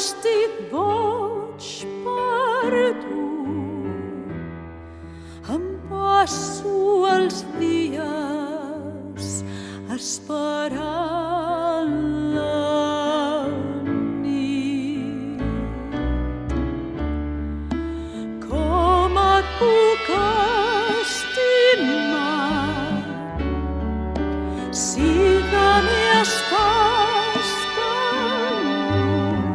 vestit boig per tu. Em passo els dies esperant la nit. Com et puc estimar si de mi estàs tan lluny?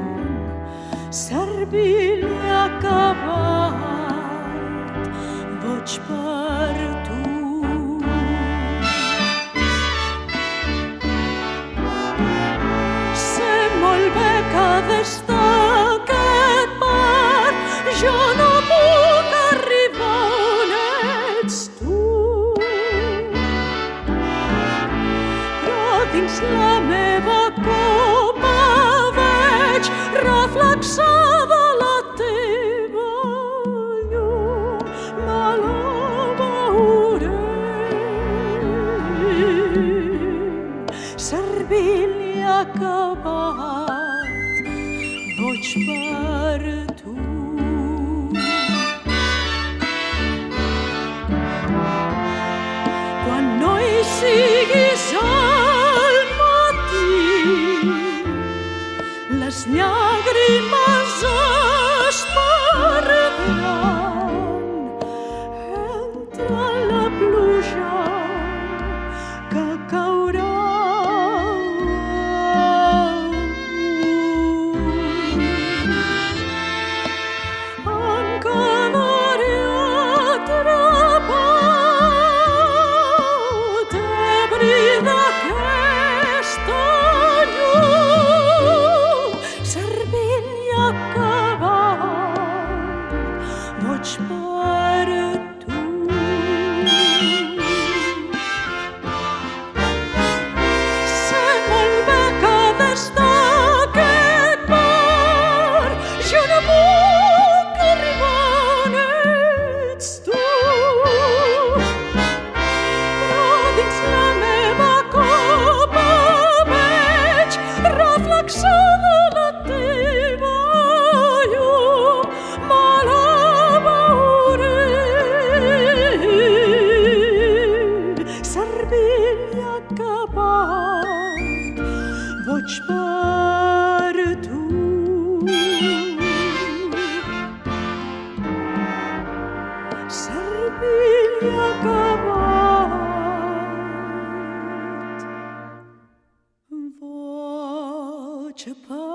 Servir-li acabat, boig per tu. Sé molt bé que des d'aquest bar jo no puc arribar on ets tu, però dins la meva copa veig reflexada la teva llum. Me la veuré servir-li acabat, boig per tu. Quan no hi siguis al matí, les llàgrimes es perdran entre la pluja que caurà. Em quedaré atrapat ebri d'aquesta llum, servir-li acabat, boig per tu. Sé molt bé que des d'aquest bar jo no puc arribar on ets tu, però dins la meva copa veig reflexada la teva llum. Me la veuré servir-li acabat, boig per tu. Servir-li acabat, boig per